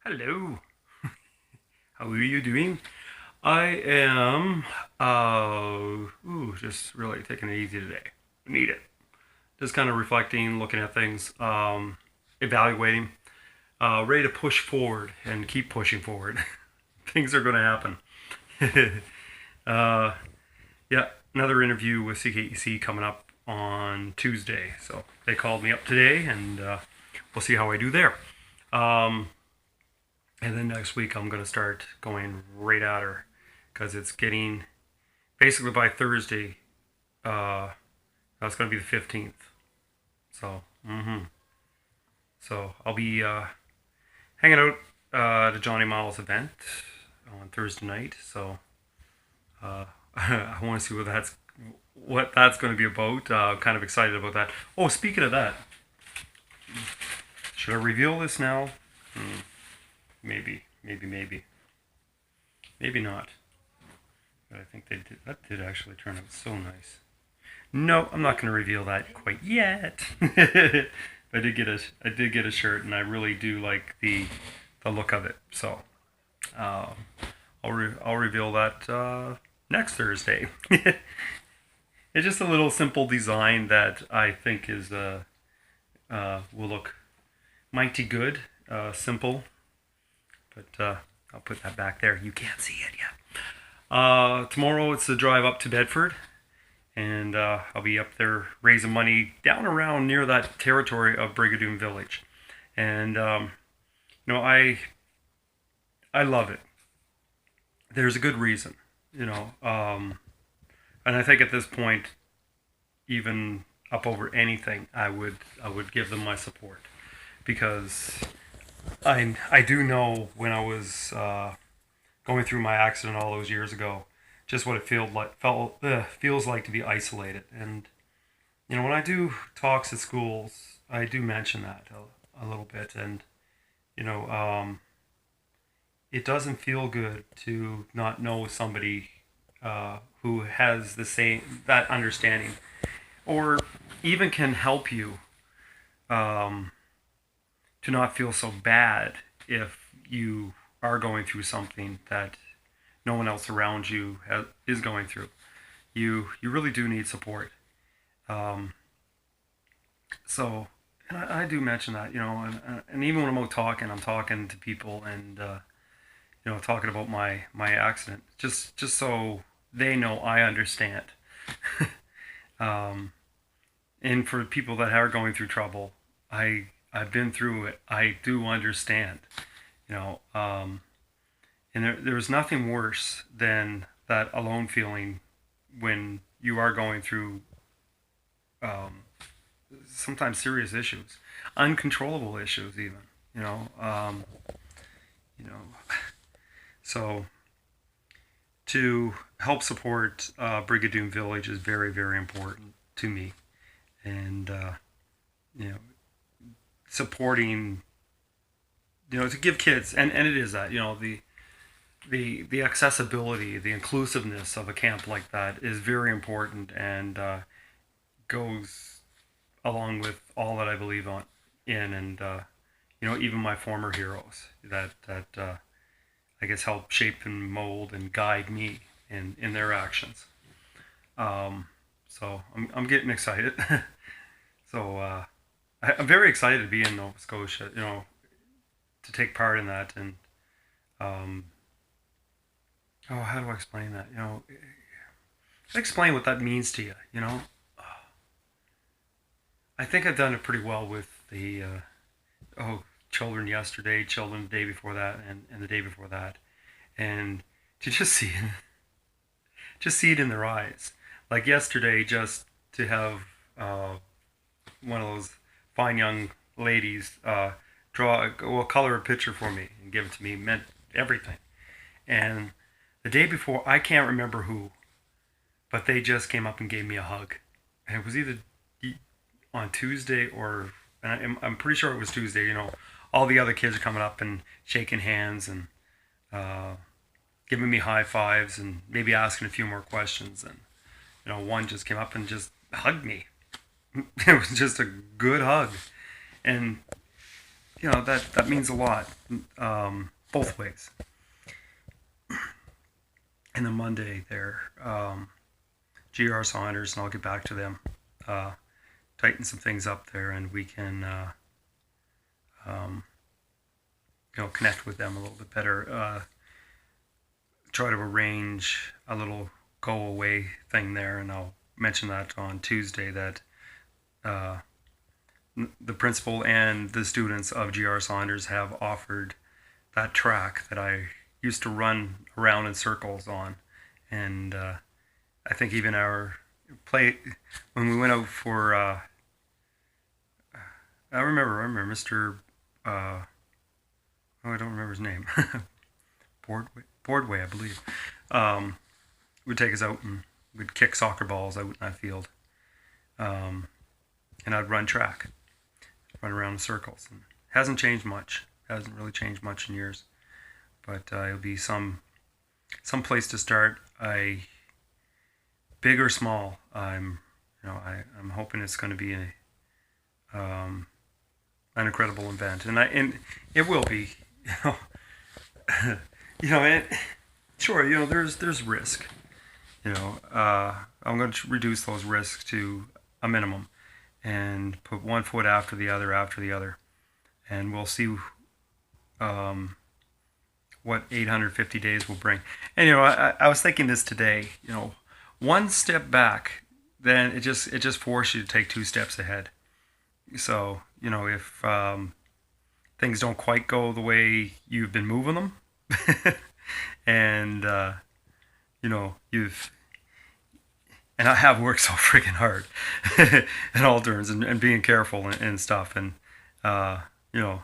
Hello. How are you doing? I am just really taking it easy today. I need it. Just kind of reflecting, looking at things, evaluating, ready to push forward and keep pushing forward. Things are going to happen. uh, yeah, another interview with CKEC coming up on Tuesday. So they called me up today, and we'll see how I do there. Um, And then next week I'm gonna start going right at her because it's getting basically by Thursday. Uh, that's gonna be the 15th. So, so I'll be hanging out at a Johnny Miles event on Thursday night. So I want to see what that's going to be about. I'm kind of excited about that. Oh, speaking of that, should I reveal this now? Maybe, maybe not. But I think that did actually turn out so nice. No, I'm not going to reveal that quite yet. I did get a shirt, and I really do like the look of it. So uh, I'll reveal that next Thursday. It's just a little simple design that I think is will look mighty good. Simple, but I'll put that back there. You can't see it yet. Tomorrow it's the drive up to Bedford, and I'll be up there raising money down around near that territory of Brigadoon Village, and I love it. There's a good reason, and I think at this point, even up over anything, I would give them my support because I do know when I was going through my accident all those years ago, just what it feels like to be isolated. And when I do talks at schools, I do mention that a little bit, and you know, um, it doesn't feel good to not know somebody who has the same that understanding, or even can help you um, to not feel so bad if you are going through something that no one else around you is going through. You really do need support. Um, so, and I do mention that, and even when I'm out talking, I'm talking to people and talking about my accident, just so they know I understand. um, and for people that are going through trouble, I've been through it. I do understand. You know, um, and there's nothing worse than that alone feeling when you are going through um, sometimes serious issues, uncontrollable issues, even. You know, um, you know. So to help support Brigadoon Village is very, very important to me, and you know, supporting, to give kids, and it is that, the accessibility, the inclusiveness of a camp like that is very important, and goes along with all that I believe in, and even my former heroes that I guess help shape and mold and guide me in their actions. Um, so I'm getting excited. So I'm very excited to be in Nova Scotia. To take part in that, and um, how do I explain that? Explain what that means to you. I think I've done it pretty well with the children yesterday, children the day before that, and the day before that, and to just see it in their eyes. Like yesterday, just to have one of those fine young ladies color a picture for me and give it to me meant everything. And the day before, I can't remember who, but they just came up and gave me a hug. And it was either on Tuesday or, and I'm pretty sure it was Tuesday. All the other kids are coming up and shaking hands and uh, giving me high fives and maybe asking a few more questions. And one just came up and just hugged me. It was just a good hug, and that means a lot, both ways. And then Monday there, GR Saunders, and I'll get back to them, tighten some things up there, and we can um, connect with them a little bit better. Try to arrange a little go away thing there, and I'll mention that on Tuesday that uh, the principal and the students of GR Saunders have offered that track that I used to run around in circles on, and I think even our play when we went out for I remember Mr. I don't remember his name. Boardway, I believe, would take us out and we'd kick soccer balls out in that field, um, and I'd run track, run around in circles. And hasn't changed much. Hasn't really changed much in years, but it'll be some place to start. Big or small, I'm hoping it's going to be an incredible event, and it will be. It, sure, there's risk. I'm going to reduce those risks to a minimum and put one foot after the other, and we'll see what 850 days will bring. And I was thinking this today. One step back, then it just forces you to take two steps ahead. So if things don't quite go the way you've been moving them, and you've and I have worked so freaking hard in all turns and being careful and stuff, and you know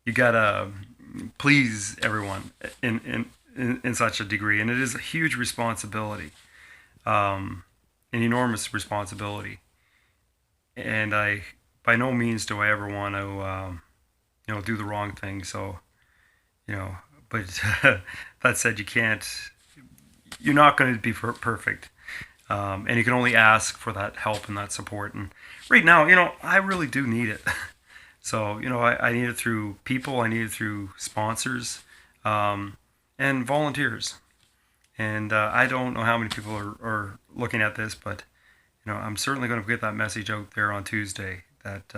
you gotta please everyone in such a degree, and it is a huge responsibility, an enormous responsibility, and I by no means do I ever want to do the wrong thing. So but that said, you're not going to be perfect, and you can only ask for that help and that support. And right now, I really do need it. So I need it through people, I need it through sponsors, and volunteers. And I don't know how many people are looking at this, but I'm certainly going to get that message out there on Tuesday that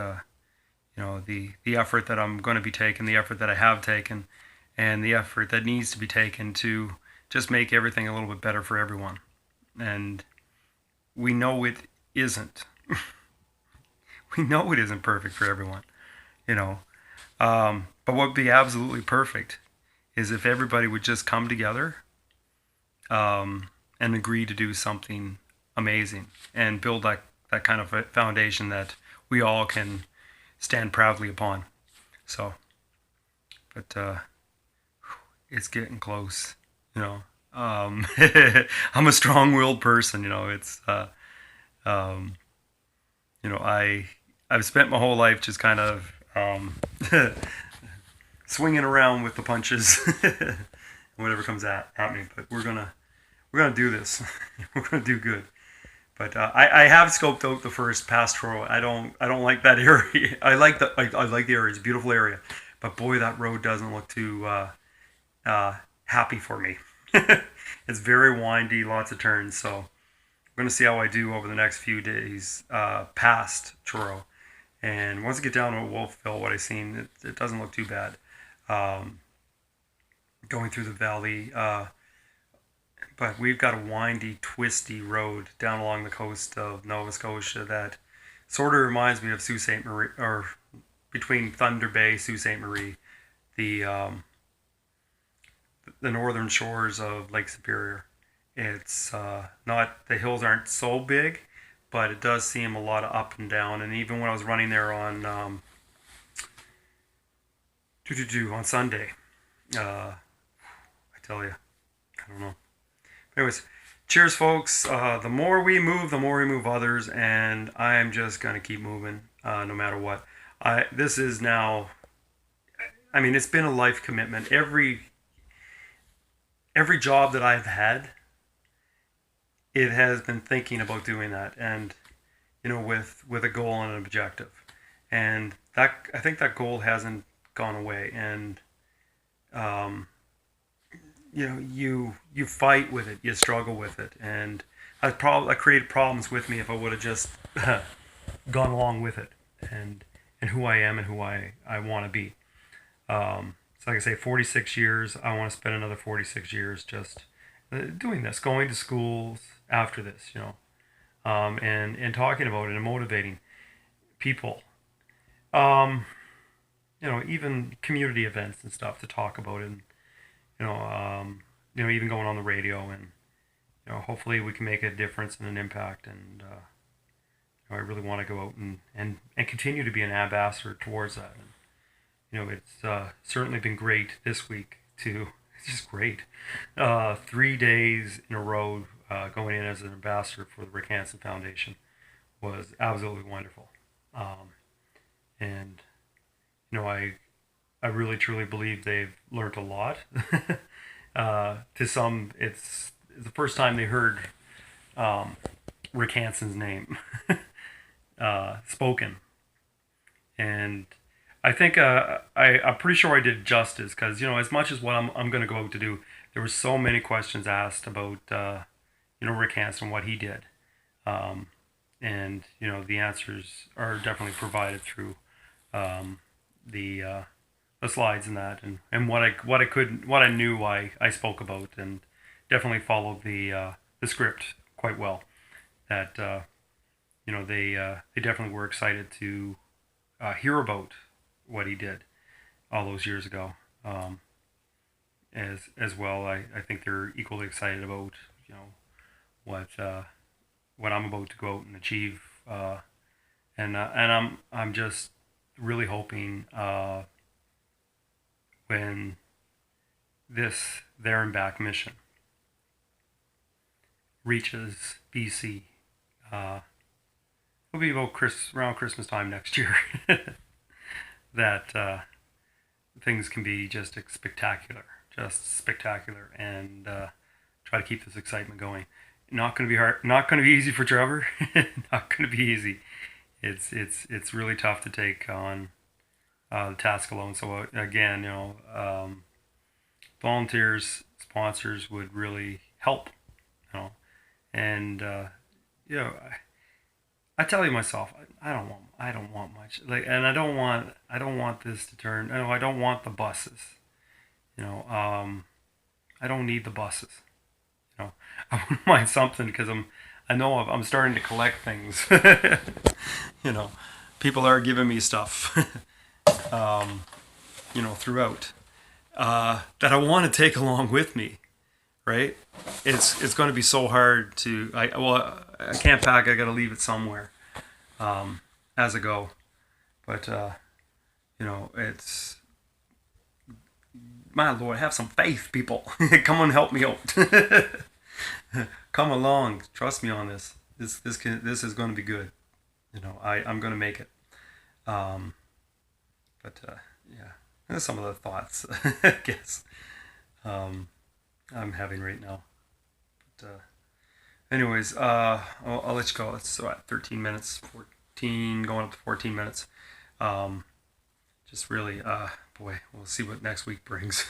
the effort that I'm going to be taking, the effort that I have taken, and the effort that needs to be taken to just make everything a little bit better for everyone. And we know it isn't. We know it isn't perfect for everyone, but what would be absolutely perfect is if everybody would just come together, and agree to do something amazing and build that kind of foundation that we all can stand proudly upon. So, but it's getting close. I'm a strong-willed person. It's I've spent my whole life just kind of swinging around with the punches, whatever comes at me. But we're gonna do this. We're gonna do good. But I have scoped out the first pastoral. I don't like that area. I like the area. It's a beautiful area, but boy, that road doesn't look too happy for me. It's very windy, lots of turns. So I'm going to see how I do over the next few days past Truro. And once I get down to Wolfville, what I've seen, it doesn't look too bad. Going through the valley, but we've got a windy, twisty road down along the coast of Nova Scotia that sort of reminds me of Sault Ste. Marie, or between Thunder Bay, Sault Ste. Marie, the northern shores of Lake Superior. It's not, the hills aren't so big, but it does seem a lot of up and down. And even when I was running there on on Sunday, I tell you, I don't know. Anyways, cheers, folks. The more we move others, and I'm just gonna keep moving, no matter what. This is now. I mean, it's been a life commitment. Every job that I've had, it has been thinking about doing that, and with a goal and an objective. and that I think that goal hasn't gone away. And um, you fight with it, you struggle with it, and I created problems with me if I would have just gone along with it, and who I am and who I want to be. So like I say, 46 years. I want to spend another 46 years just doing this, going to schools after this, and talking about it and motivating people. Um, even community events and stuff to talk about it, and you know, um, even going on the radio, and hopefully we can make a difference and an impact. And I really want to go out and continue to be an ambassador towards that. And, it's certainly been great this week to. It's just great. 3 days in a row going in as an ambassador for the Rick Hansen Foundation was absolutely wonderful. And I really truly believe they've learned a lot. To some, it's the first time they heard Rick Hansen's name spoken, and I think I'm pretty sure I did justice because as much as what I'm going to go out to do, there were so many questions asked about Rick Hansen, what he did, and the answers are definitely provided through the slides and that, and what I knew I spoke about, and definitely followed the script quite well. That they definitely were excited to hear about what he did all those years ago. As well, I think they're equally excited about what what I'm about to go out and achieve, and I'm just really hoping when this there and back mission reaches BC, it'll be about around Christmas time next year. That things can be just spectacular, and try to keep this excitement going. Not going to be hard. Not going to be easy for Trevor. Not going to be easy. It's really tough to take on the task alone. So again, volunteers, sponsors would really help. And I tell you myself, I don't want much. And I don't want this to turn. I don't want the buses. I don't need the buses. I wouldn't mind something because I know I'm starting to collect things. you know, People are giving me stuff. Throughout that I want to take along with me. Right? It's going to be so hard to. I can't pack. I got to leave it somewhere. As I go, but it's my Lord. Have some faith, people. Come on, help me out. Come along. Trust me on this. This is going to be good. I'm going to make it. Yeah, that's some of the thoughts. I guess I'm having right now. But anyways, I'll let you go. It's 13 minutes, 14, going up to 14 minutes. Just really, boy, we'll see what next week brings.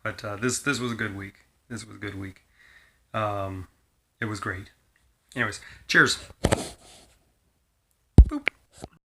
But this was a good week. This was a good week. It was great. Anyways, cheers. Boop.